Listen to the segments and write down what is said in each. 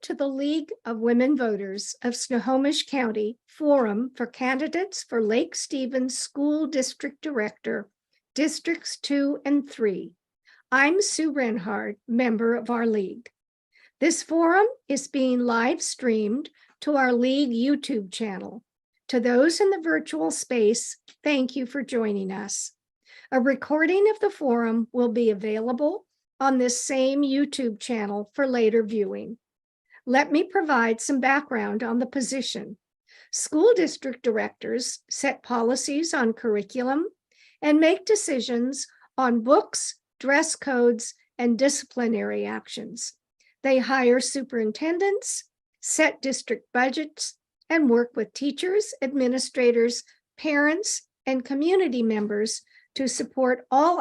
to the League of Women Voters of Snohomish County Forum for Candidates for Lake Stevens School District Director, Districts 2 and 3. I'm Sue Renhard, member of our league. This forum is being live streamed to our league YouTube channel. To those in the virtual space, thank you for joining us. A recording of the forum will be available on this same YouTube channel for later viewing. Let me provide some background on the position. School district directors set policies on curriculum and make decisions on books, dress codes, and disciplinary actions. They hire superintendents, set district budgets, and work with teachers, administrators, parents, and community members to support all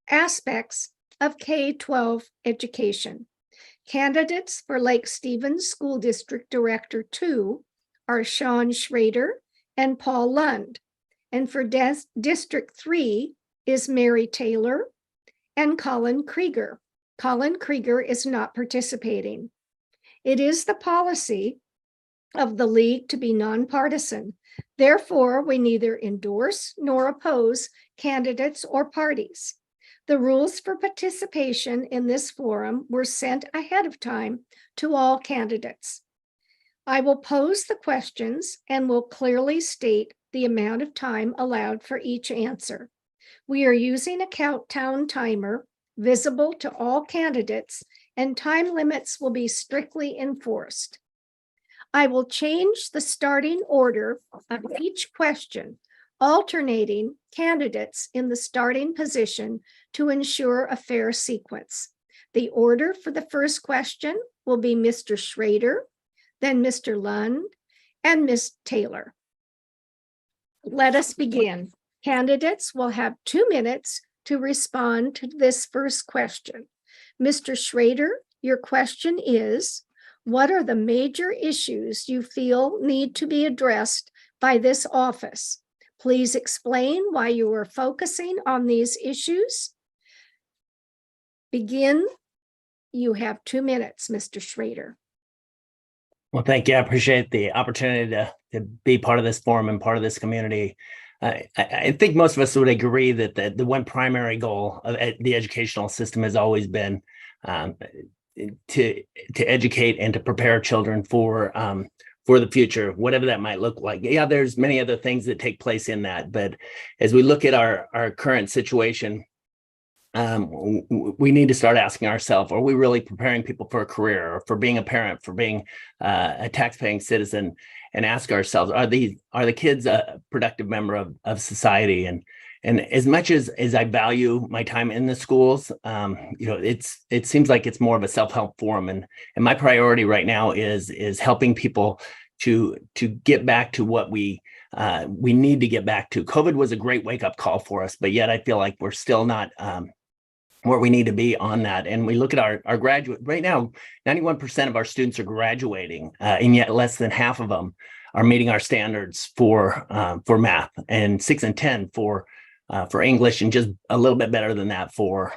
aspects of K-12 education. Candidates for Lake Stevens School District Director 2 are Sean Schrader and Paul Lund. And for District 3 is Mary Taylor and Colin Krieger. Colin Krieger is not participating. It is the policy of the league to be nonpartisan. Therefore, we neither endorse nor oppose candidates or parties. The rules for participation in this forum were sent ahead of time to all candidates. I will pose the questions and will clearly state the amount of time allowed for each answer. We are using a countdown timer visible to all candidates, and time limits will be strictly enforced. I will change the starting order of each question, alternating candidates in the starting position to ensure a fair sequence. The order for the first question will be Mr. Schrader, then Mr. Lund, and Ms. Taylor. Let us begin. Candidates will have 2 minutes to respond to this first question. Mr. Schrader, your question is, what are the major issues you feel need to be addressed by this office? Please explain why you are focusing on these issues. Begin. You have 2 minutes, Mr. Schrader. Well, thank you. I appreciate the opportunity to be part of this forum and part of this community. I think most of us would agree that the one primary goal of the educational system has always been to educate and to prepare children for the future, whatever that might look like. Yeah, there's many other things that take place in that, but as we look at our current situation, we need to start asking ourselves, are we really preparing people for a career or for being a parent, for being a tax-paying citizen, and ask ourselves, are the kids a productive member of society? And as much as I value my time in the schools, it seems like it's more of a self-help forum. And my priority right now is helping people to get back to what we need to get back to. COVID was a great wake-up call for us, but yet I feel like we're still not where we need to be on that. And we look at our graduate right now, 91% of our students are graduating, and yet less than half of them are meeting our standards for math, and 6 and 10 for English, and just a little bit better than that for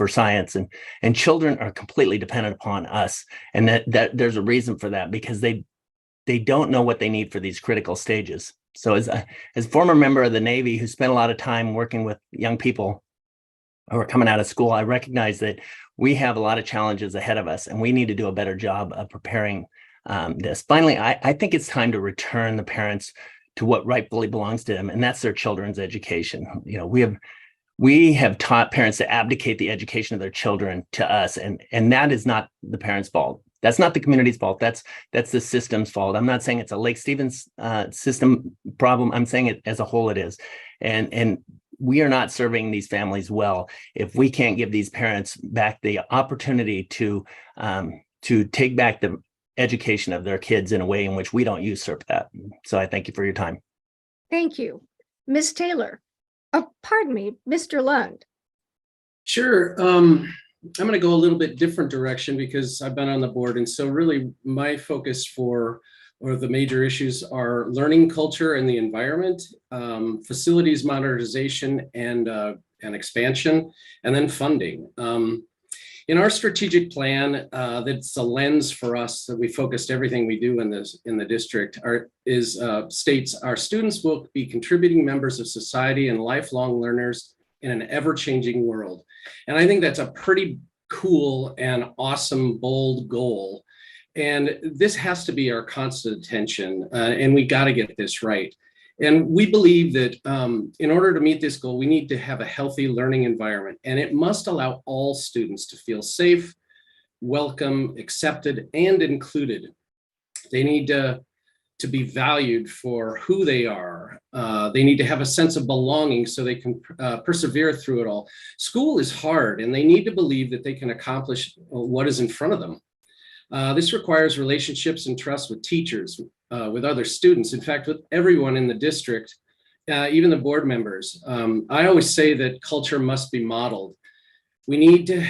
science. And children are completely dependent upon us, and that there's a reason for that, because they don't know what they need for these critical stages. So as a former member of the Navy who spent a lot of time working with young people who are coming out of school, I recognize that we have a lot of challenges ahead of us, and we need to do a better job of preparing this. Finally, I think it's time to return the parents to what rightfully belongs to them, and that's their children's education. We have taught parents to abdicate the education of their children to us, and that is not the parents' fault. That's not the community's fault. That's the system's fault. I'm not saying it's a Lake Stevens system problem. I'm saying it as a whole it is. And we are not serving these families well if we can't give these parents back the opportunity to take back the education of their kids in a way in which we don't usurp that. So I thank you for your time. Thank you. Ms. Taylor. Oh, pardon me, Mr. Lund. Sure. I'm going to go a little bit different direction because I've been on the board. And so really my focus or the major issues are learning culture and the environment, facilities modernization and expansion, and then funding. In our strategic plan, that's a lens for us that we focused everything we do in the district. States our students will be contributing members of society and lifelong learners in an ever-changing world. And I think that's a pretty cool and awesome, bold goal. And this has to be our constant attention, and we got to get this right. And we believe that in order to meet this goal, we need to have a healthy learning environment, and it must allow all students to feel safe, welcome, accepted, and included. They need to be valued for who they are. They need to have a sense of belonging so they can persevere through it all. School is hard, and they need to believe that they can accomplish what is in front of them. This requires relationships and trust with teachers, with other students, in fact, with everyone in the district, even the board members. I always say that culture must be modeled. We need to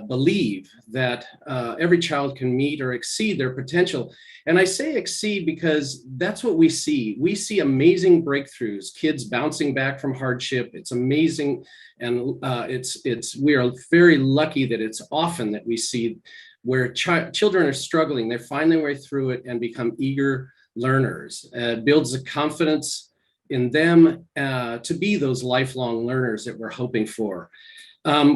believe that every child can meet or exceed their potential. And I say exceed because that's what we see. We see amazing breakthroughs, kids bouncing back from hardship. It's amazing. And we are very lucky that it's often that we see where children are struggling, they find their way through it and become eager learners. It builds the confidence in them to be those lifelong learners that we're hoping for.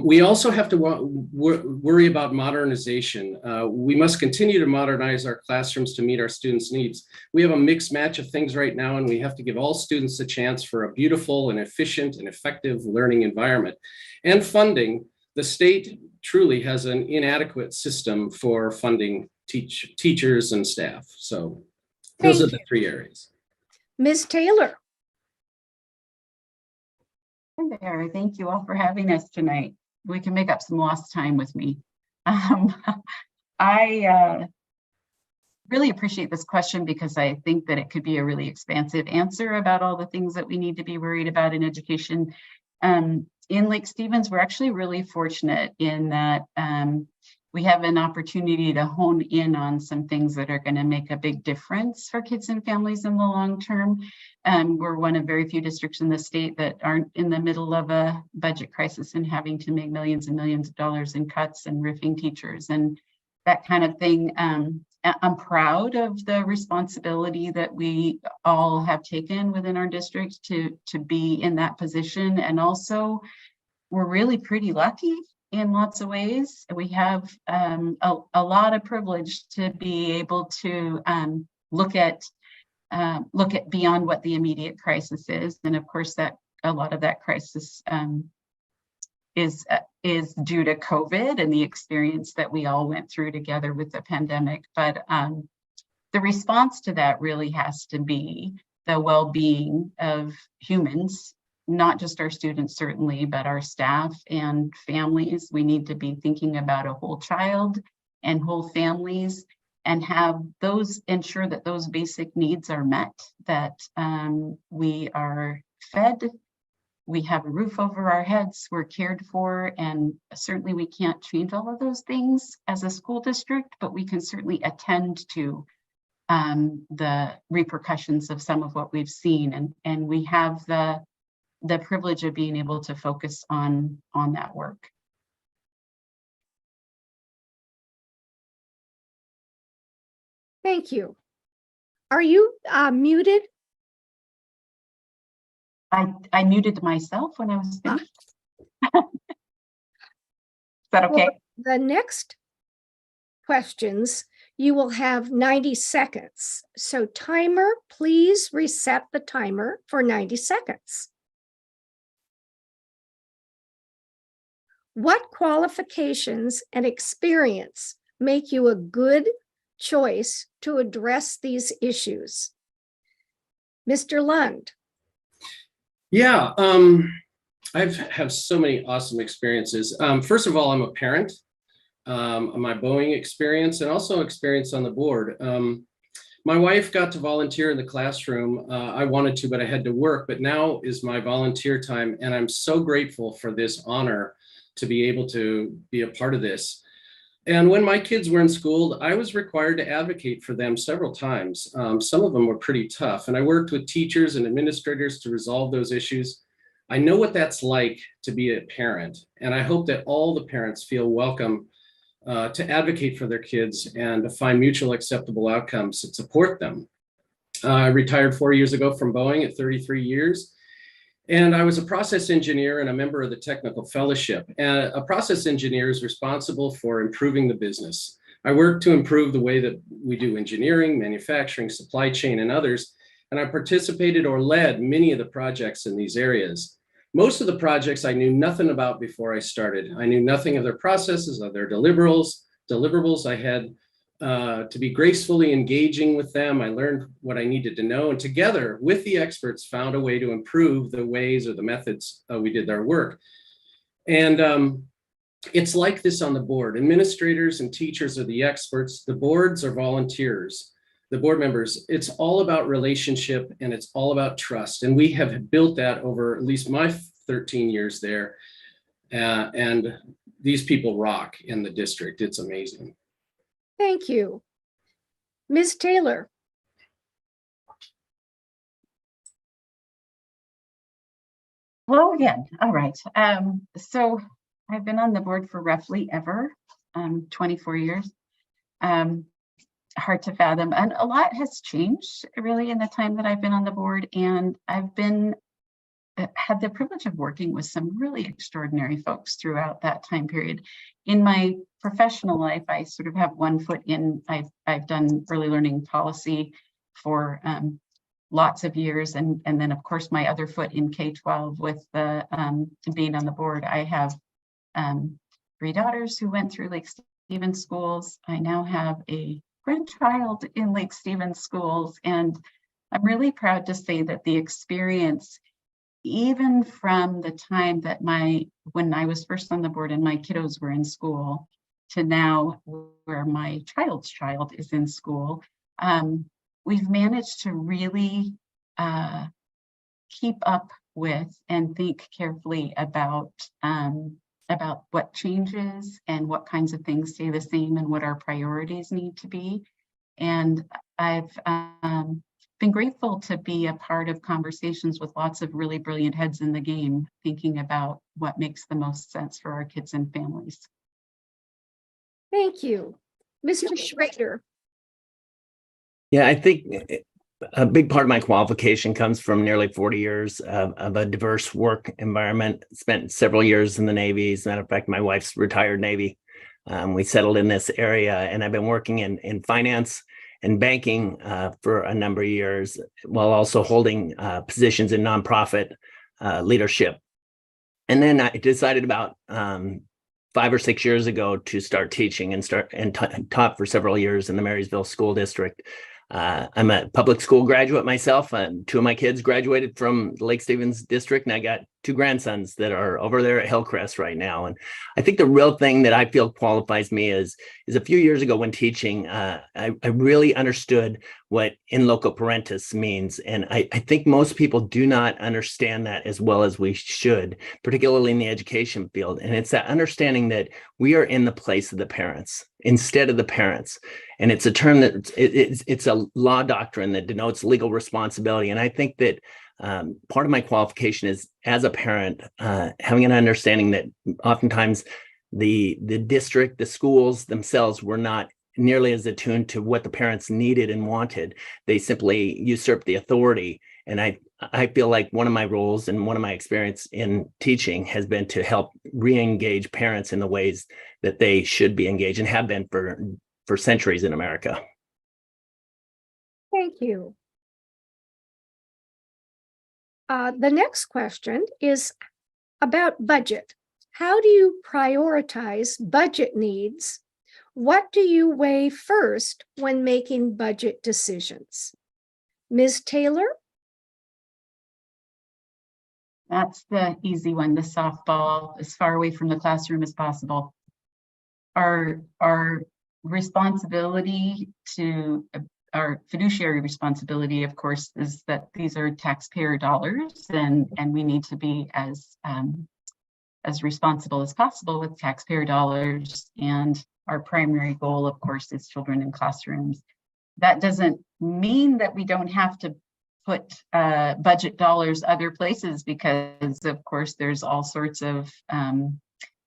We also have to worry about modernization. We must continue to modernize our classrooms to meet our students' needs. We have a mixed match of things right now, and we have to give all students a chance for a beautiful and efficient and effective learning environment. And funding. The state truly has an inadequate system for funding teachers and staff. So those are the three areas. Ms. Taylor. Hi there. Thank you all for having us tonight. We can make up some lost time with me. I really appreciate this question because I think that it could be a really expansive answer about all the things that we need to be worried about in education. In Lake Stevens, we're actually really fortunate in that we have an opportunity to hone in on some things that are going to make a big difference for kids and families in the long term. We're one of very few districts in the state that aren't in the middle of a budget crisis and having to make millions and millions of dollars in cuts and riffing teachers and that kind of thing. I'm proud of the responsibility that we all have taken within our district to be in that position. And also, we're really pretty lucky in lots of ways. We have a lot of privilege to be able to look at beyond what the immediate crisis is. And of course, that a lot of that crisis is due to COVID and the experience that we all went through together with the pandemic. But the response to that really has to be the well-being of humans, not just our students, certainly, but our staff and families. We need to be thinking about a whole child and whole families and have those, ensure that those basic needs are met, that we are fed, we have a roof over our heads, we're cared for, and certainly we can't change all of those things as a school district, but we can certainly attend to the repercussions of some of what we've seen. And we have the privilege of being able to focus on that work. Thank you. Are you muted? I muted myself when I was finished. Is that okay? Well, the next questions, you will have 90 seconds. So timer, please reset the timer for 90 seconds. What qualifications and experience make you a good choice to address these issues? Mr. Lund. Yeah, I have so many awesome experiences. First of all, I'm a parent. My Boeing experience and also experience on the board. My wife got to volunteer in the classroom. I wanted to, but I had to work, but now is my volunteer time. And I'm so grateful for this honor to be able to be a part of this. And when my kids were in school, I was required to advocate for them several times. Some of them were pretty tough, and I worked with teachers and administrators to resolve those issues. I know what that's like to be a parent, and I hope that all the parents feel welcome to advocate for their kids and to find mutual acceptable outcomes that support them. I retired 4 years ago from Boeing at 33 years. And I was a process engineer and a member of the technical fellowship. And a process engineer is responsible for improving the business. I work to improve the way that we do engineering, manufacturing, supply chain, and others. And I participated or led many of the projects in these areas. Most of the projects I knew nothing about before I started. I knew nothing of their processes, of their deliverables. I had to be gracefully engaging with them. I learned what I needed to know, and together with the experts found a way to improve the ways or the methods we did our work. And it's like this on the board. Administrators and teachers are the experts. The boards are volunteers. The board members, it's all about relationship and it's all about trust. And we have built that over at least my 13 years there. And these people rock in the district. It's amazing. Thank you. Ms. Taylor. Hello again. All right. So I've been on the board for roughly 24 years. Hard to fathom. And a lot has changed really in the time that I've been on the board. And I've had the privilege of working with some really extraordinary folks throughout that time period. In my professional life, I sort of have one foot in, I've done early learning policy for lots of years. And then of course, my other foot in K-12 with the being on the board. I have 3 daughters who went through Lake Stevens schools. I now have a grandchild in Lake Stevens schools. And I'm really proud to say that the experience, even from the time that when I was first on the board and my kiddos were in school to now where my child's child is in school, we've managed to really keep up with and think carefully about what changes and what kinds of things stay the same and what our priorities need to be. And I've been grateful to be a part of conversations with lots of really brilliant heads in the game, thinking about what makes the most sense for our kids and families. Thank you. Mr. Schrader. Yeah, I think a big part of my qualification comes from nearly 40 years of a diverse work environment. Spent several years in the Navy. As a matter of fact, my wife's retired Navy. We settled in this area, and I've been working in finance and banking for a number of years, while also holding positions in nonprofit leadership. And then I decided about 5 or 6 years ago to start teaching and taught for several years in the Marysville School District. I'm a public school graduate myself. 2 of my kids graduated from the Lake Stevens district, and I got 2 grandsons that are over there at Hillcrest right now. And I think the real thing that I feel qualifies me is a few years ago when teaching, I really understood what in loco parentis means. And I think most people do not understand that as well as we should, particularly in the education field. And it's that understanding that we are in the place of the parents instead of the parents. And it's a term that it's a law doctrine that denotes legal responsibility. And I think that part of my qualification is, as a parent, having an understanding that oftentimes the district, the schools themselves were not nearly as attuned to what the parents needed and wanted. They simply usurped the authority. And I feel like one of my roles and one of my experience in teaching has been to help re-engage parents in the ways that they should be engaged and have been for centuries in America. Thank you. The next question is about budget. How do you prioritize budget needs? What do you weigh first when making budget decisions? Ms. Taylor? That's the easy one, the softball, as far away from the classroom as possible. Our responsibility our fiduciary responsibility, of course, is that these are taxpayer dollars, and we need to be as responsible as possible with taxpayer dollars. And our primary goal, of course, is children in classrooms. That doesn't mean that we don't have to put budget dollars other places, because of course there's all sorts of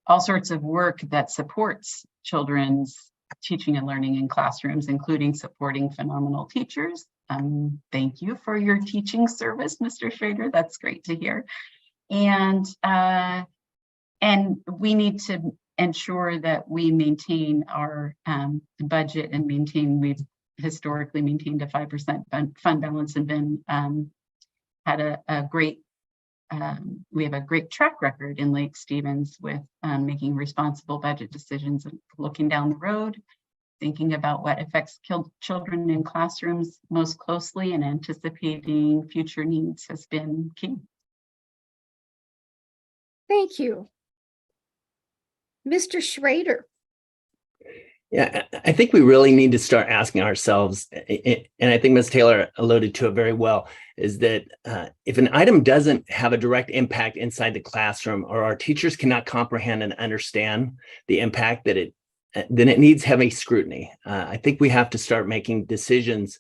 all sorts of work that supports children's teaching and learning in classrooms, including supporting phenomenal teachers. Thank you for your teaching service, Mr. Schrader. That's great to hear. And we need to ensure that we maintain our budget and we've historically maintained a 5% fund balance and been had a great, we have a great track record in Lake Stevens with making responsible budget decisions and looking down the road, thinking about what affects children in classrooms most closely, and anticipating future needs has been key. Thank you. Mr. Schrader. Yeah, I think we really need to start asking ourselves, and I think Ms. Taylor alluded to it very well, is that if an item doesn't have a direct impact inside the classroom, or our teachers cannot comprehend and understand the impact that then it needs heavy scrutiny. I think we have to start making decisions.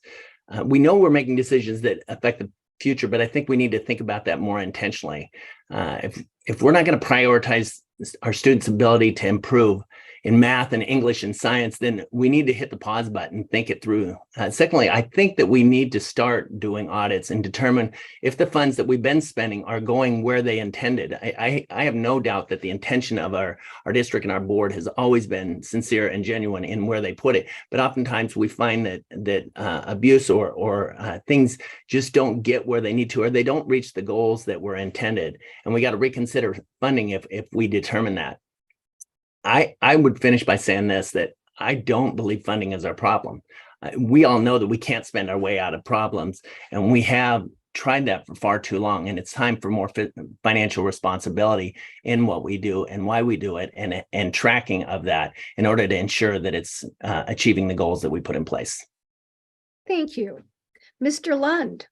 We know we're making decisions that affect the future, but I think we need to think about that more intentionally. If we're not going to prioritize our students' ability to improve in math and English and science, then we need to hit the pause button, think it through. Secondly, I think that we need to start doing audits and determine if the funds that we've been spending are going where they intended. I have no doubt that the intention of our district and our board has always been sincere and genuine in where they put it. But oftentimes we find that abuse or things just don't get where they need to, or they don't reach the goals that were intended. And we got to reconsider funding if we determine that. I would finish by saying this, that I don't believe funding is our problem. We all know that we can't spend our way out of problems, and we have tried that for far too long. And it's time for more financial responsibility in what we do and why we do it, and tracking of that in order to ensure that it's achieving the goals that we put in place. Thank you. Mr. Lund.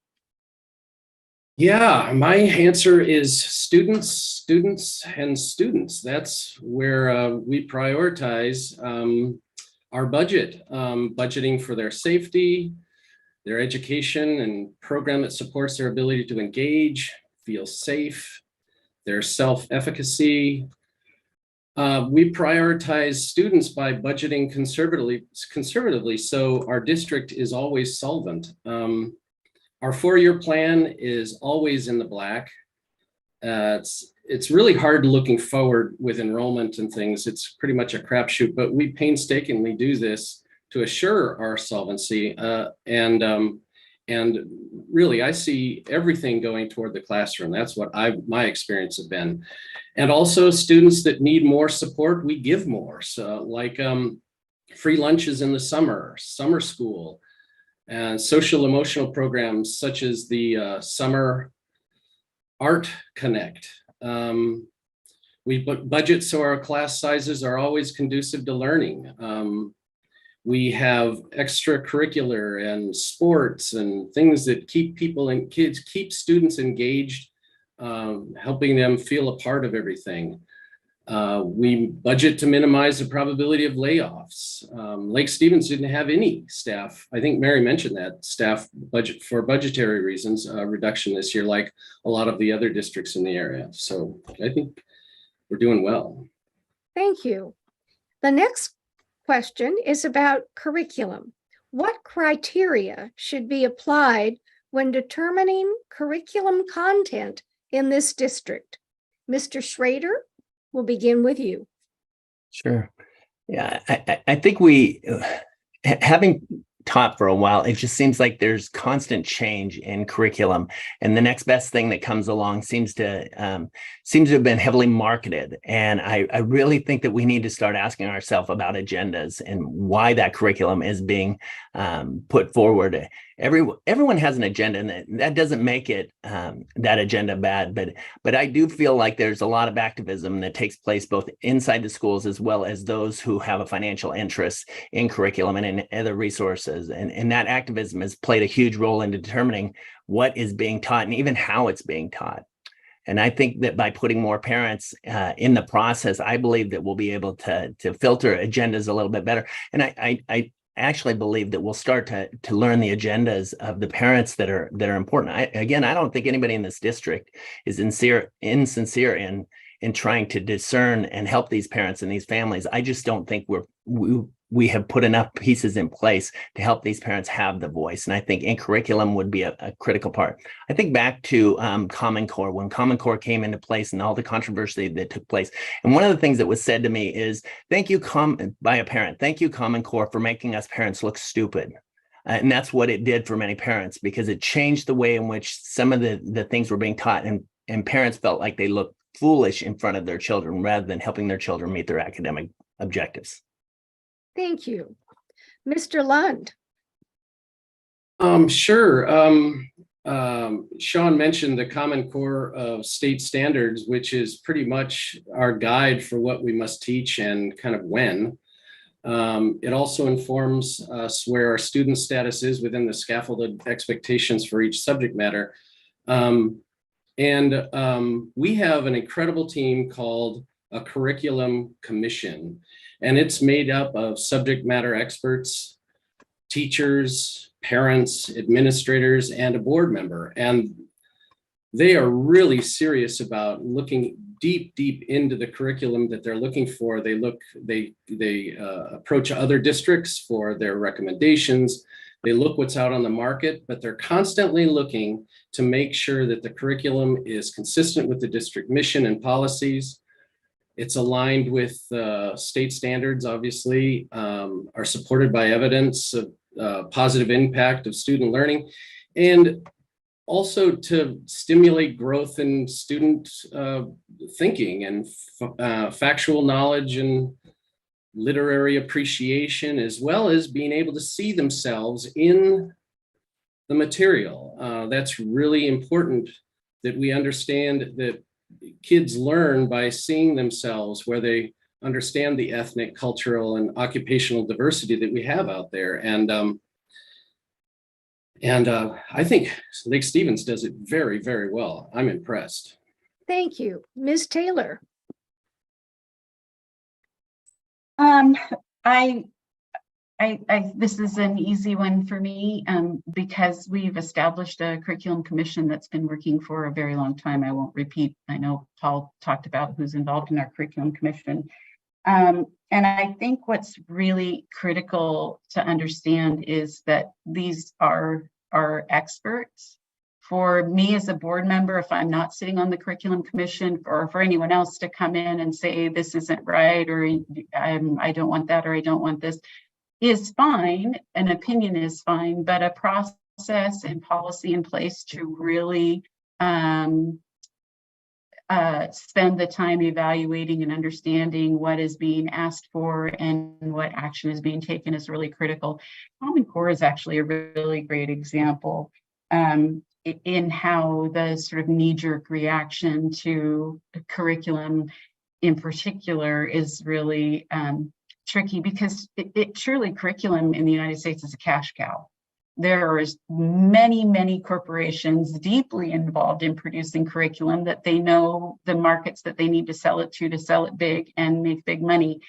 Yeah, my answer is students, students, and students. That's where we prioritize our budget, budgeting for their safety, their education, and program that supports their ability to engage, feel safe, their self-efficacy. We prioritize students by budgeting conservatively, so our district is always solvent. Our 4-year plan is always in the black. It's really hard looking forward with enrollment and things. It's pretty much a crapshoot, but we painstakingly do this to assure our solvency. And really, I see everything going toward the classroom. That's what my experience has been. And also students that need more support, we give more. So like free lunches in the summer school, and social emotional programs such as the Summer Art Connect. We budget so our class sizes are always conducive to learning. We have extracurricular and sports and things that keep keep students engaged, helping them feel a part of everything. We budget to minimize the probability of layoffs. Lake Stevens didn't have any staff. I think Mary mentioned that staff budget for budgetary reasons, reduction this year, like a lot of the other districts in the area. So I think we're doing well. Thank you. The next question is about curriculum. What criteria should be applied when determining curriculum content in this district? Mr. Schrader, we'll begin with you. Sure. Yeah, I think we, having taught for a while, it just seems like there's constant change in curriculum, and the next best thing that comes along seems to have been heavily marketed. And I really think that we need to start asking ourselves about agendas and why that curriculum is being put forward. Everyone has an agenda, and that doesn't make it that agenda bad. But I do feel like there's a lot of activism that takes place both inside the schools as well as those who have a financial interest in curriculum and in other resources. And that activism has played a huge role in determining what is being taught and even how it's being taught. And I think that by putting more parents in the process, I believe that we'll be able to filter agendas a little bit better. And I actually believe that we'll start to learn the agendas of the parents that are important. I don't think anybody in this district is insincere in trying to discern and help these parents and these families. I just don't think we have put enough pieces in place to help these parents have the voice. And I think in curriculum would be a critical part. I think back to Common Core, when Common Core came into place and all the controversy that took place. And one of the things that was said to me is, thank you, by a parent, thank you, Common Core, for making us parents look stupid. And that's what it did for many parents, because it changed the way in which some of the things were being taught, and parents felt like they looked foolish in front of their children rather than helping their children meet their academic objectives. Thank you. Mr. Lund. Sure. Sean mentioned the Common Core of state standards, which is pretty much our guide for what we must teach and kind of when. It also informs us where our student status is within the scaffolded expectations for each subject matter. We have an incredible team called a Curriculum Commission, and it's made up of subject matter experts, teachers, parents, administrators, and a board member. And they are really serious about looking deep into the curriculum that they're looking for. They approach other districts for their recommendations. They look what's out on the market, but they're constantly looking to make sure that the curriculum is consistent with the district mission and policies. It's aligned with state standards, obviously, are supported by evidence of positive impact of student learning, and also to stimulate growth in student thinking and factual knowledge and literary appreciation, as well as being able to see themselves in the material. That's really important, that we understand that kids learn by seeing themselves, where they understand the ethnic, cultural, and occupational diversity that we have out there. And I think Lake Stevens does it very, very well. I'm impressed. Thank you. Ms. Taylor. This is an easy one for me because we've established a curriculum commission that's been working for a very long time. I won't repeat. I know Paul talked about who's involved in our curriculum commission. And I think what's really critical to understand is that these are experts. For me as a board member, if I'm not sitting on the curriculum commission, or for anyone else to come in and say this isn't right, or I don't want that, or I don't want this, is fine. An opinion is fine, but a process and policy in place to really spend the time evaluating and understanding what is being asked for and what action is being taken is really critical. Common Core is actually a really great example in how the sort of knee-jerk reaction to curriculum in particular is really tricky, because it truly, curriculum in the United States is a cash cow. There are many corporations deeply involved in producing curriculum that they know the markets that they need to sell it big and make big money.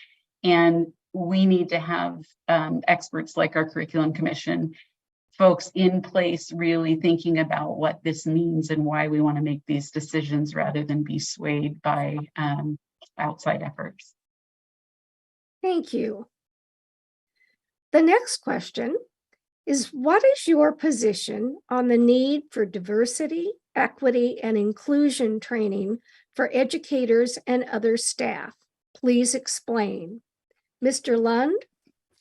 And we need to have experts like our curriculum commission, folks in place really thinking about what this means and why we want to make these decisions rather than be swayed by outside efforts. Thank you. The next question is, what is your position on the need for diversity, equity, and inclusion training for educators and other staff? Please explain. Mr. Lund,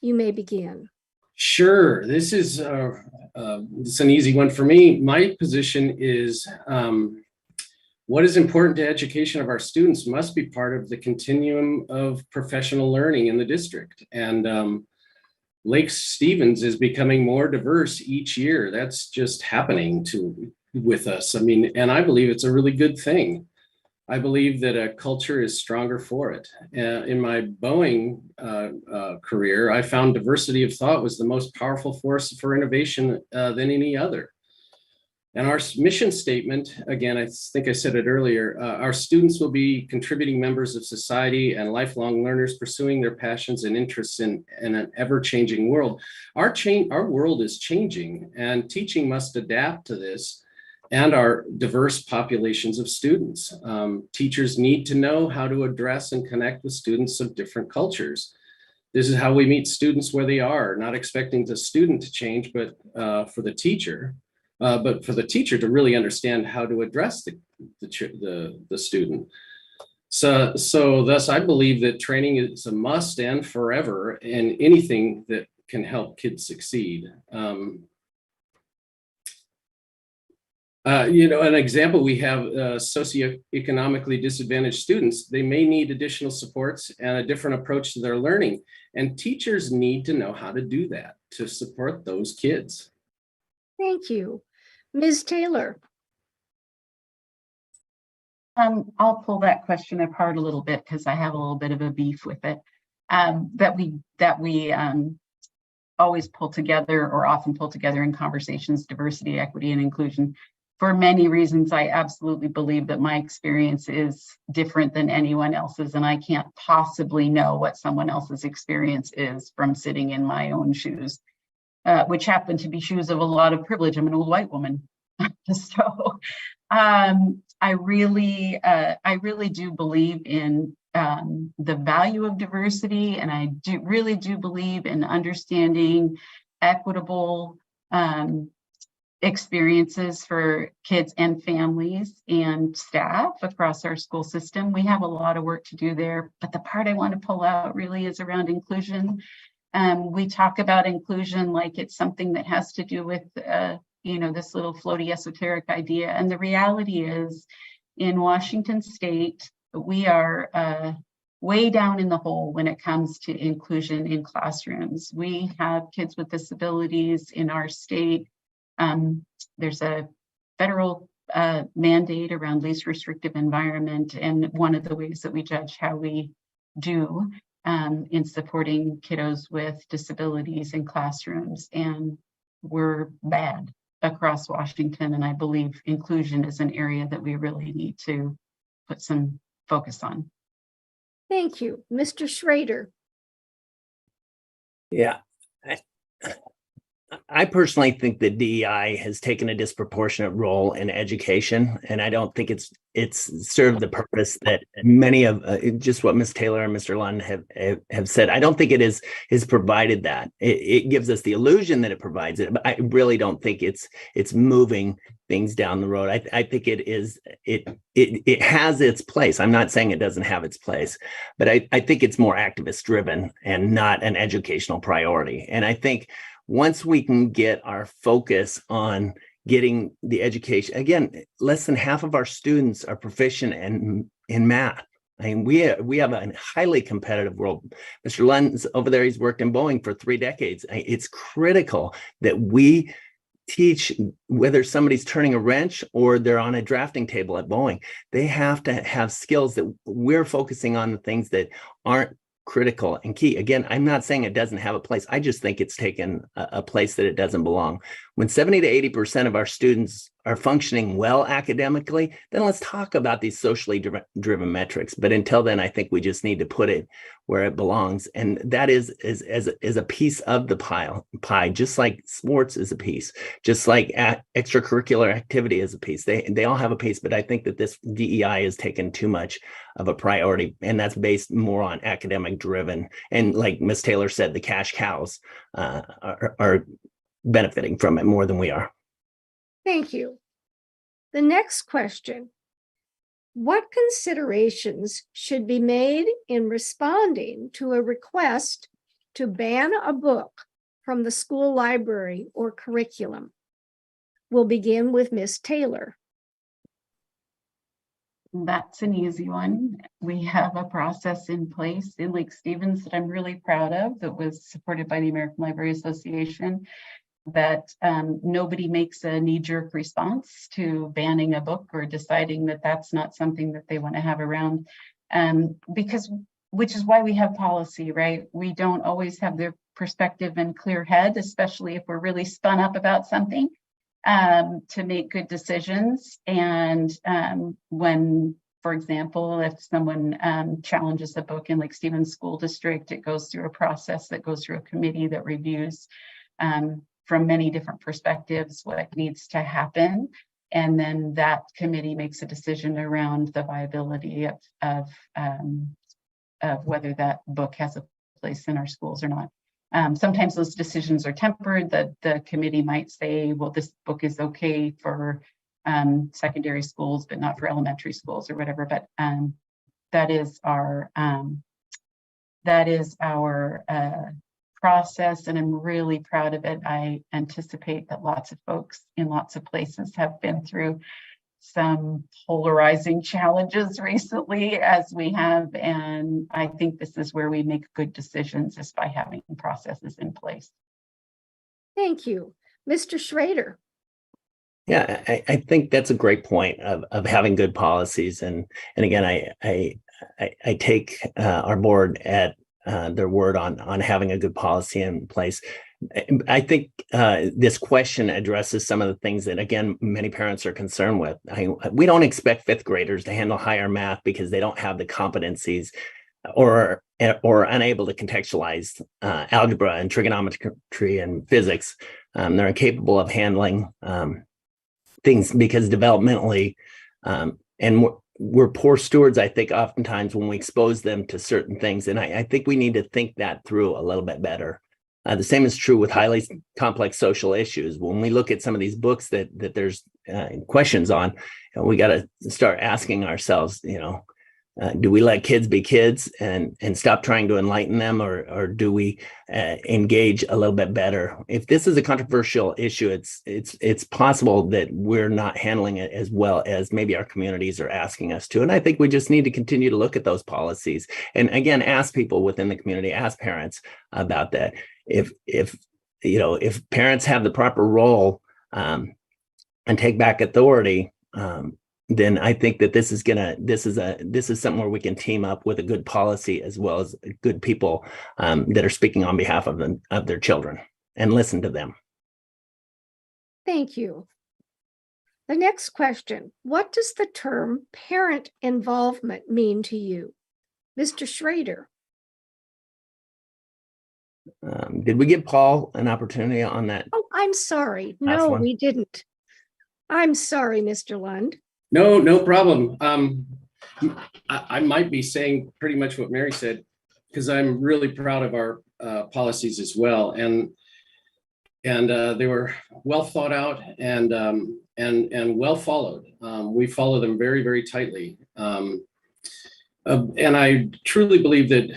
you may begin. Sure. This is it's an easy one for me. My position is what is important to education of our students must be part of the continuum of professional learning in the district. And Lake Stevens is becoming more diverse each year. That's just happening with us. I mean, and I believe it's a really good thing. I believe that a culture is stronger for it. In my Boeing career, I found diversity of thought was the most powerful force for innovation than any other. And our mission statement, again, I think I said it earlier, our students will be contributing members of society and lifelong learners pursuing their passions and interests in an ever-changing world. Our world is changing, and teaching must adapt to this. and our diverse populations of students. Teachers need to know how to address and connect with students of different cultures. This is how we meet students where they are, not expecting the student to change, but for the teacher to really understand how to address the student. So thus, I believe that training is a must and forever in anything that can help kids succeed. An example, we have socioeconomically disadvantaged students. They may need additional supports and a different approach to their learning. And teachers need to know how to do that to support those kids. Thank you. Ms. Taylor. I'll pull that question apart a little bit because I have a little bit of a beef with it. That we always pull together, or often pull together in conversations, diversity, equity, and inclusion. For many reasons, I absolutely believe that my experience is different than anyone else's, and I can't possibly know what someone else's experience is from sitting in my own shoes, which happen to be shoes of a lot of privilege. I'm an old white woman. So I really do believe in the value of diversity, and I really do believe in understanding equitable experiences for kids and families and staff across our school system. We have a lot of work to do there, but the part I want to pull out really is around inclusion. We talk about inclusion like it's something that has to do with this little floaty esoteric idea, and the reality is, in Washington State, we are way down in the hole when it comes to inclusion in classrooms. We have kids with disabilities in our state. There's a federal mandate around least restrictive environment, and one of the ways that we judge how we do in supporting kiddos with disabilities in classrooms, and we're bad across Washington, and I believe inclusion is an area that we really need to put some focus on. Thank you. Mr. Schrader. Yeah. I personally think that DEI has taken a disproportionate role in education, and I don't think it's served the purpose that many of just what Ms. Taylor and Mr. Lund have said. I don't think it is provided that. It gives us the illusion that it provides it, but I really don't think it's moving things down the road. I think it has its place. I'm not saying it doesn't have its place, but I think it's more activist driven and not an educational priority. And I think once we can get our focus on getting the education, again, less than half of our students are proficient in math. I mean, we have a highly competitive world. Mr. Lund's over there, he's worked in Boeing for 3 decades. It's critical that we teach, whether somebody's turning a wrench or they're on a drafting table at Boeing, they have to have skills that we're focusing on the things that aren't critical and key. Again, I'm not saying it doesn't have a place. I just think it's taken a place that it doesn't belong. When 70 to 80% of our students are functioning well academically, then let's talk about these socially driven metrics. But until then, I think we just need to put it where it belongs. And that is a piece of the pie, just like sports is a piece, just like extracurricular activity is a piece. They all have a piece, but I think that this DEI has taken too much of a priority, and that's based more on academic driven. And like Ms. Taylor said, the cash cows are benefiting from it more than we are. Thank you. The next question: what considerations should be made in responding to a request to ban a book from the school library or curriculum? We'll begin with Ms. Taylor. That's an easy one. We have a process in place in Lake Stevens that I'm really proud of, that was supported by the American Library Association, that nobody makes a knee-jerk response to banning a book or deciding that that's not something that they want to have around, which is why we have policy, right? We don't always have the perspective and clear head, especially if we're really spun up about something, to make good decisions. And when, for example, if someone challenges a book in Lake Stevens School District, it goes through a process that goes through a committee that reviews from many different perspectives what needs to happen. And then that committee makes a decision around the viability of whether that book has a place in our schools or not. Sometimes those decisions are tempered. The committee might say, well, this book is okay for secondary schools, but not for elementary schools or whatever. But that is our process, and I'm really proud of it. I anticipate that lots of folks in lots of places have been through some polarizing challenges recently, as we have, and I think this is where we make good decisions, is by having processes in place. Thank you. Mr. Schrader. Yeah, I think that's a great point of having good policies, and again, I take our board at their word on having a good policy in place. I think this question addresses some of the things that, again, many parents are concerned with. We don't expect fifth graders to handle higher math because they don't have the competencies or unable to contextualize algebra and trigonometry and physics. They're incapable of handling things because developmentally, and we're poor stewards, I think, oftentimes when we expose them to certain things. And I think we need to think that through a little bit better. The same is true with highly complex social issues. When we look at some of these books that there's questions on, we got to start asking ourselves, do we let kids be kids and stop trying to enlighten them, or do we engage a little bit better? If this is a controversial issue, it's possible that we're not handling it as well as maybe our communities are asking us to. And I think we just need to continue to look at those policies and, again, ask people within the community, ask parents about that. If parents have the proper role and take back authority, then I think that this is something where we can team up with a good policy as well as good people that are speaking on behalf of their children, and listen to them. Thank you. The next question: what does the term parent involvement mean to you? Mr. Schrader. Did we give Paul an opportunity on that? Oh, I'm sorry. Last No, one? we didn't. I'm sorry, Mr. Lund. No problem. I might be saying pretty much what Mary said, because I'm really proud of our policies as well, and they were well thought out and well followed. We follow them very, very tightly, and I truly believe that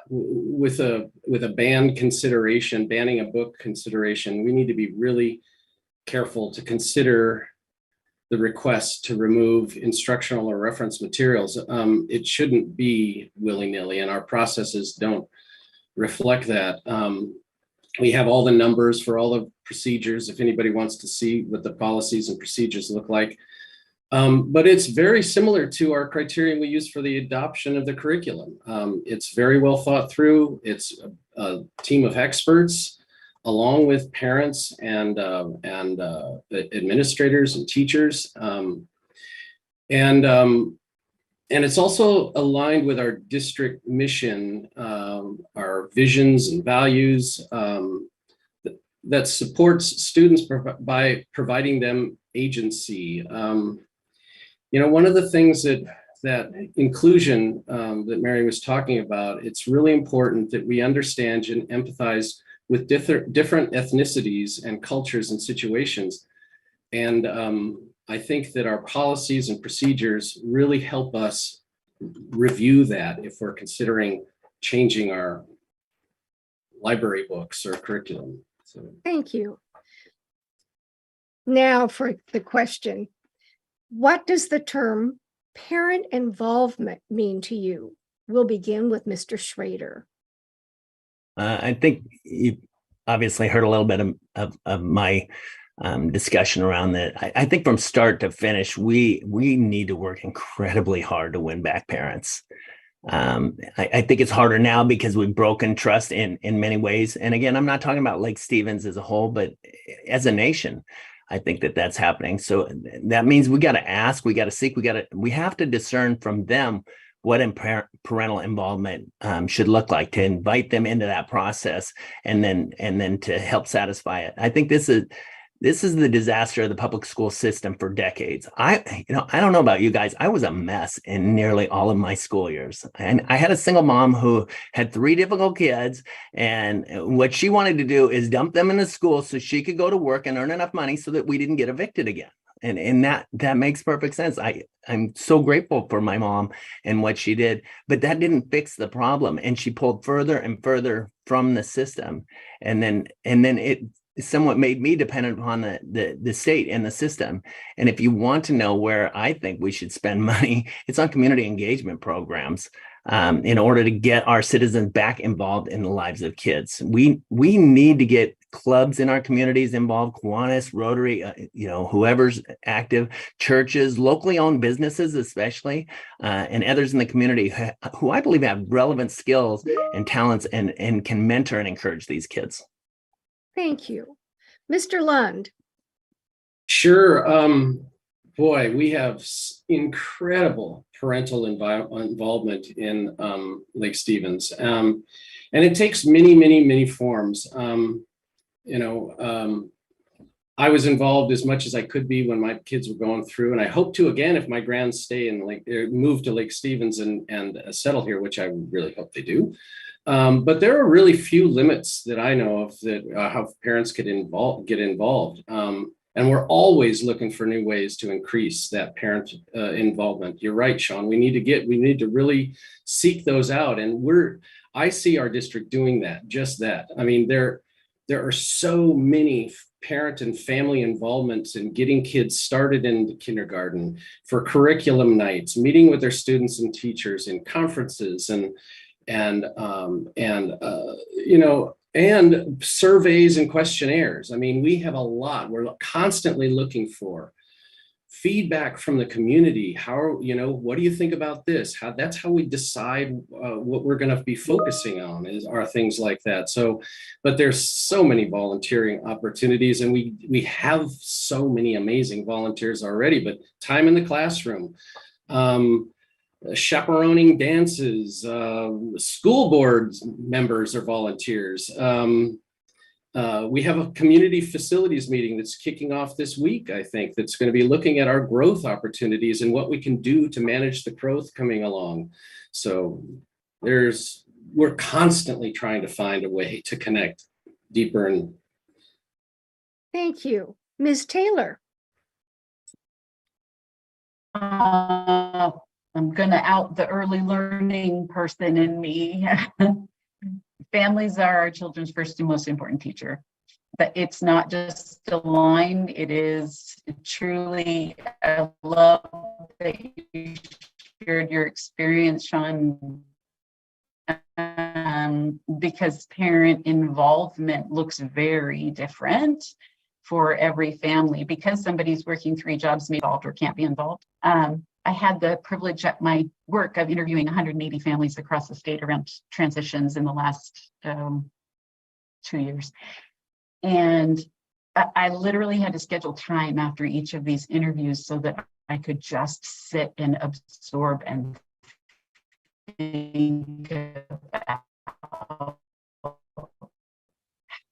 with a banning a book consideration, we need to be really careful to consider the request to remove instructional or reference materials. It shouldn't be willy-nilly, and our processes don't reflect that. We have all the numbers for all the procedures if anybody wants to see what the policies and procedures look like. But it's very similar to our criterion we use for the adoption of the curriculum. It's very well thought through. It's a team of experts, along with parents and administrators and teachers. And it's also aligned with our district mission, our visions and values that supports students by providing them agency. One of the things that inclusion that Mary was talking about, it's really important that we understand and empathize with different ethnicities and cultures and situations. And I think that our policies and procedures really help us review that if we're considering changing our library books or curriculum. So. Thank you. Now for the question: what does the term parent involvement mean to you? We'll begin with Mr. Schrader. I think you obviously heard a little bit of my discussion around that. I think from start to finish, we need to work incredibly hard to win back parents. I think it's harder now because we've broken trust in many ways. And again, I'm not talking about Lake Stevens as a whole, but as a nation, I think that's happening. So that means we got to ask, we got to seek, we have to discern from them what parental involvement should look like, to invite them into that process and then to help satisfy it. I think this This is the disaster of the public school system for decades. I don't know about you guys. I was a mess in nearly all of my school years. And I had a single mom who had 3 difficult kids. And what she wanted to do is dump them into school so she could go to work and earn enough money so that we didn't get evicted again. And that makes perfect sense. I'm so grateful for my mom and what she did, but that didn't fix the problem. And she pulled further and further from the system. And then it somewhat made me dependent upon the state and the system. And if you want to know where I think we should spend money, it's on community engagement programs in order to get our citizens back involved in the lives of kids. We need to get clubs in our communities involved, Kiwanis, Rotary, whoever's active, churches, locally owned businesses, especially, and others in the community who I believe have relevant skills and talents and can mentor and encourage these kids. Thank you. Mr. Lund. Sure. Boy, we have incredible parental involvement in Lake Stevens. And it takes many, many, many forms. I was involved as much as I could be when my kids were going through, and I hope to again if my grands stay and move to Lake Stevens and settle here, which I really hope they do. But there are really few limits that I know of that how parents could get involved. And we're always looking for new ways to increase that parent involvement. You're right, Sean. We need to really seek those out. And I see our district doing just that. I mean, there are so many parent and family involvements in getting kids started in kindergarten, for curriculum nights, meeting with their students and teachers in conferences and surveys and questionnaires. I mean, we have a lot. We're constantly looking for feedback from the community. What do you think about this? That's how we decide what we're going to be focusing on are things like that. So, but there's so many volunteering opportunities, and we have so many amazing volunteers already. But time in the classroom, chaperoning dances, school board members are volunteers. We have a community facilities meeting that's kicking off this week, I think, that's going to be looking at our growth opportunities and what we can do to manage the growth coming along. So we're constantly trying to find a way to connect deeper. Thank you. Ms. Taylor. I'm going to out the early learning person in me. Families are our children's first and most important teacher. But it's not just a line, it is truly, I love that you shared your experience, Sean, because parent involvement looks very different for every family. Because somebody's working 3 jobs, maybe involved or can't be involved. I had the privilege at my work of interviewing 180 families across the state around transitions in the last 2 years. And I literally had to schedule time after each of these interviews so that I could just sit and absorb and think about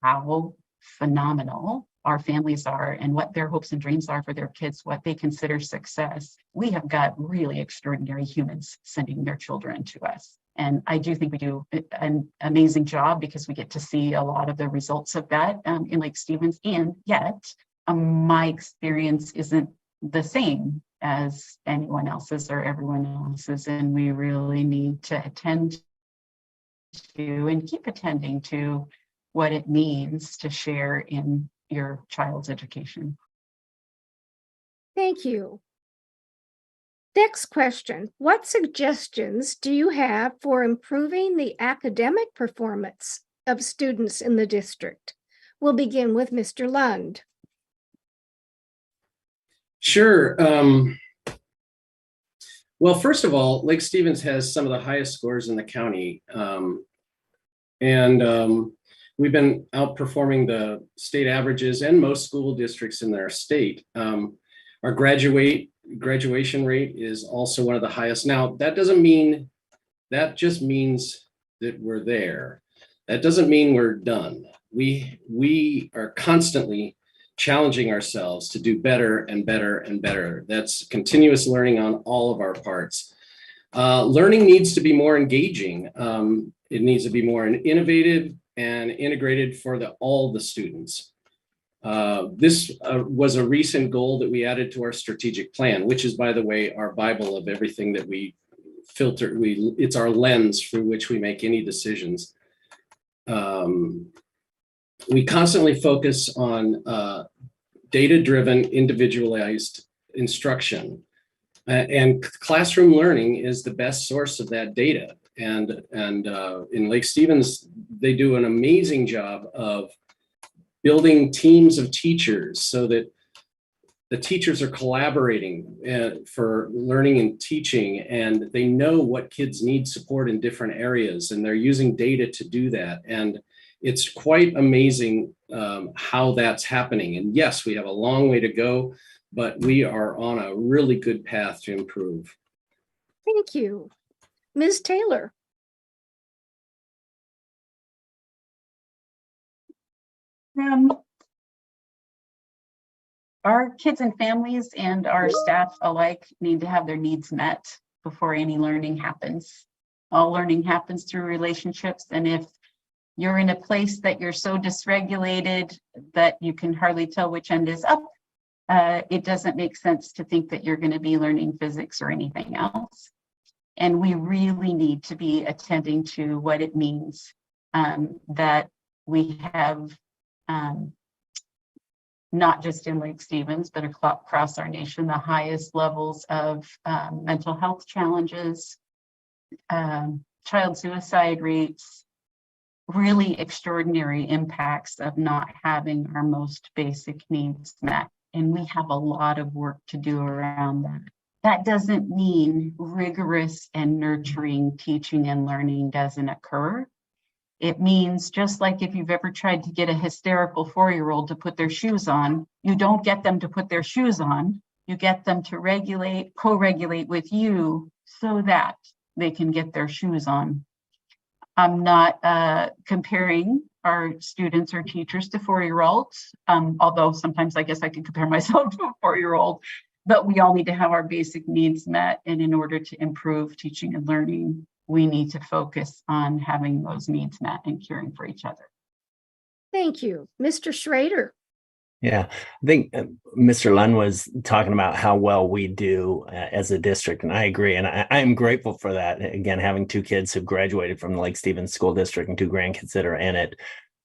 how phenomenal our families are and what their hopes and dreams are for their kids, what they consider success. We have got really extraordinary humans sending their children to us. And I do think we do an amazing job because we get to see a lot of the results of that in Lake Stevens. And yet my experience isn't the same as anyone else's or everyone else's. And we really need to attend to and keep attending to what it means to share in your child's education. Thank you. Next question. What suggestions do you have for improving the academic performance of students in the district? We'll begin with Mr. Lund. Sure. Well, first of all, Lake Stevens has some of the highest scores in the county. We've been outperforming the state averages and most school districts in their state. Our graduation rate is also one of the highest. Now, that just means that we're there. That doesn't mean we're done. We are constantly challenging ourselves to do better and better and better. That's continuous learning on all of our parts. Learning needs to be more engaging. It needs to be more innovative and integrated for all the students. This was a recent goal that we added to our strategic plan, which is, by the way, our Bible of everything that we filter. It's our lens through which we make any decisions. We constantly focus on data-driven, individualized instruction. And classroom learning is the best source of that data. And in Lake Stevens, they do an amazing job of building teams of teachers so that the teachers are collaborating for learning and teaching, and they know what kids need support in different areas, and they're using data to do that. And it's quite amazing how that's happening. And yes, we have a long way to go, but we are on a really good path to improve. Thank you. Ms. Taylor. Our kids and families and our staff alike need to have their needs met before any learning happens. All learning happens through relationships. And if you're in a place that you're so dysregulated that you can hardly tell which end is up, it doesn't make sense to think that you're going to be learning physics or anything else. And we really need to be attending to what it means that we have, not just in Lake Stevens, but across our nation, the highest levels of mental health challenges, child suicide rates, really extraordinary impacts of not having our most basic needs met. And we have a lot of work to do around that. That doesn't mean rigorous and nurturing teaching and learning doesn't occur. It means, just like if you've ever tried to get a hysterical 4-year-old to put their shoes on, you don't get them to put their shoes on. You get them to regulate, co-regulate with you so that they can get their shoes on. I'm not comparing our students or teachers to 4-year-olds, although sometimes I guess I could compare myself to a 4-year-old, but we all need to have our basic needs met. And in order to improve teaching and learning, we need to focus on having those needs met and caring for each other. Thank you. Mr. Schrader. Yeah, I think Mr. Lund was talking about how well we do as a district, and I agree. And I am grateful for that. Again, having 2 kids who graduated from the Lake Stevens School District and 2 grandkids that are in it.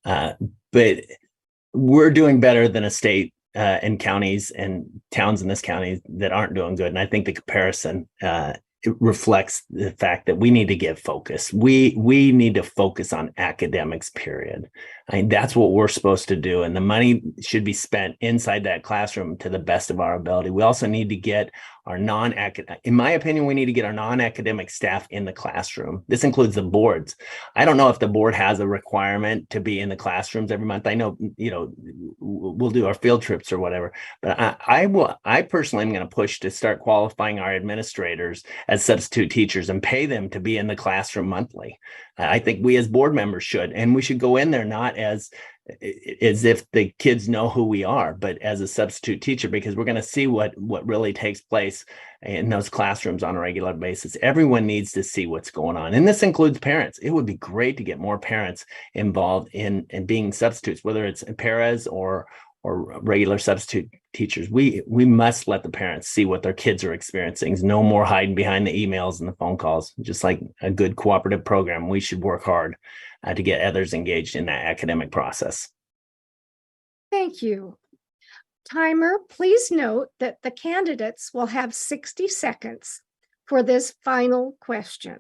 But we're doing better than a state and counties and towns in this county that aren't doing good. And I think the comparison it reflects the fact that we need to get focus. We need to focus on academics, period. I mean, that's what we're supposed to do. And the money should be spent inside that classroom to the best of our ability. We also need to get our in my opinion, we need to get our non-academic staff in the classroom. This includes the boards. I don't know if the board has a requirement to be in the classrooms every month. I know, we'll do our field trips or whatever, but I personally am going to push to start qualifying our administrators as substitute teachers and pay them to be in the classroom monthly. I think we as board members should, and we should go in there not as if the kids know who we are, but as a substitute teacher, because we're going to see what really takes place in those classrooms on a regular basis. Everyone needs to see what's going on. And this includes parents. It would be great to get more parents involved in being substitutes, whether it's paras or regular substitute teachers. We must let the parents see what their kids are experiencing. There's no more hiding behind the emails and the phone calls. Just like a good cooperative program, we should work hard to get others engaged in that academic process. Thank you. Timer, please note that the candidates will have 60 seconds for this final question.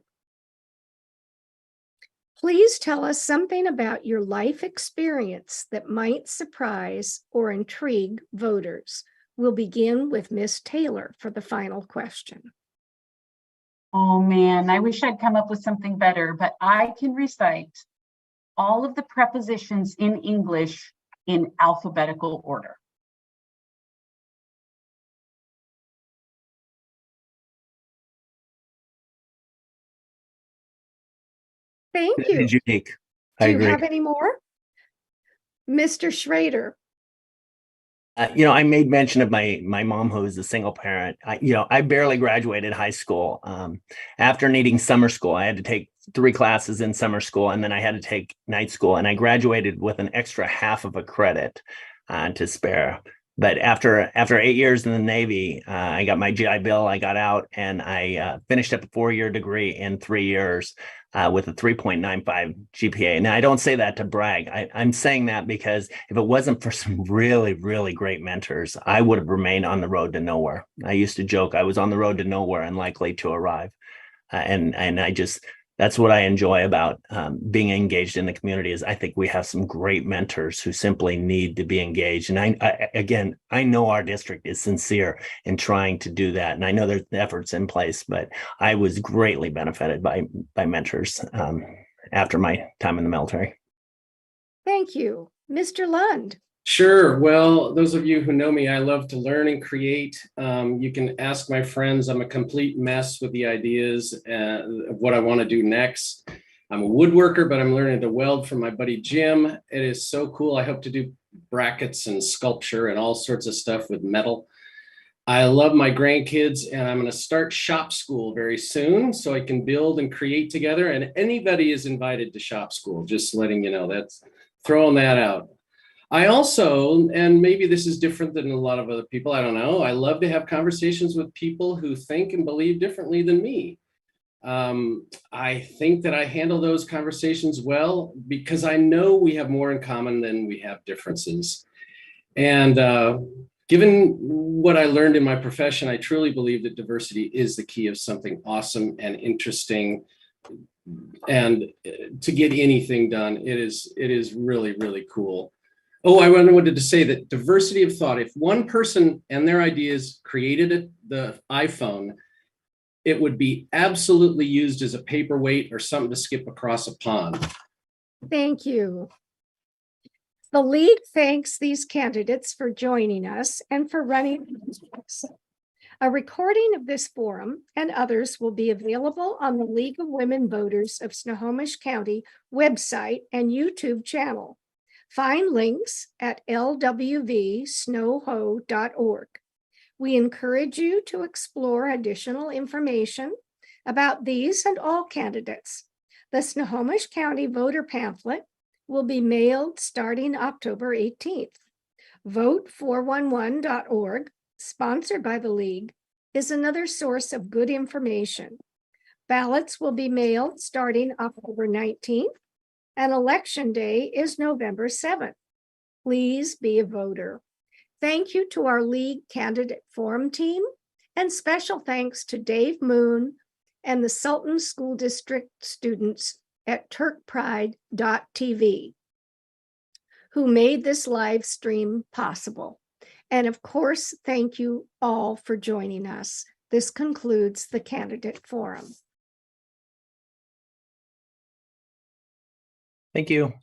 Please tell us something about your life experience that might surprise or intrigue voters. We'll begin with Ms. Taylor for the final question. Oh man, I wish I'd come up with something better, but I can recite all of the prepositions in English in alphabetical order. Thank you. It's unique. I Do you agree. have any more? Mr. Schrader. I made mention of my mom who is a single parent. I barely graduated high school. After needing summer school, I had to take 3 classes in summer school, and then I had to take night school, and I graduated with an extra half of a credit to spare. But after 8 years in the Navy, I got my GI Bill. I got out, and I finished up a 4-year degree in 3 years. With a 3.95 GPA. Now, I don't say that to brag. I'm saying that because if it wasn't for some really, really great mentors, I would have remained on the road to nowhere. I used to joke I was on the road to nowhere and likely to arrive. And that's what I enjoy about being engaged in the community is I think we have some great mentors who simply need to be engaged. And I know our district is sincere in trying to do that. And I know there's efforts in place, but I was greatly benefited by mentors after my time in the military. Thank you. Mr. Lund. Sure. Well, those of you who know me, I love to learn and create. You can ask my friends. I'm a complete mess with the ideas of what I want to do next. I'm a woodworker, but I'm learning to weld from my buddy Jim. It is so cool. I hope to do brackets and sculpture and all sorts of stuff with metal. I love my grandkids, and I'm going to start shop school very soon so I can build and create together. And anybody is invited to shop school, just letting you know. That's throwing that out. I also, and maybe this is different than a lot of other people, I don't know, I love to have conversations with people who think and believe differently than me. I think that I handle those conversations well because I know we have more in common than we have differences. And given what I learned in my profession, I truly believe that diversity is the key of something awesome and interesting. And to get anything done, it is really, really cool. Oh, I wanted to say that diversity of thought, if one person and their ideas created the iPhone, it would be absolutely used as a paperweight or something to skip across a pond. Thank you. The League thanks these candidates for joining us and for running. A recording of this forum and others will be available on the League of Women Voters of Snohomish County website and YouTube channel. Find links at lwvsnoho.org. We encourage you to explore additional information about these and all candidates. The Snohomish County voter pamphlet will be mailed starting October 18th. Vote411.org, sponsored by the League, is another source of good information. Ballots will be mailed starting October 19th. And election day is November 7th. Please be a voter. Thank you to our League candidate forum team, and special thanks to Dave Moon and the Sultan School District students at turkpride.tv who made this live stream possible. And of course, thank you all for joining us. This concludes the candidate forum. Thank you.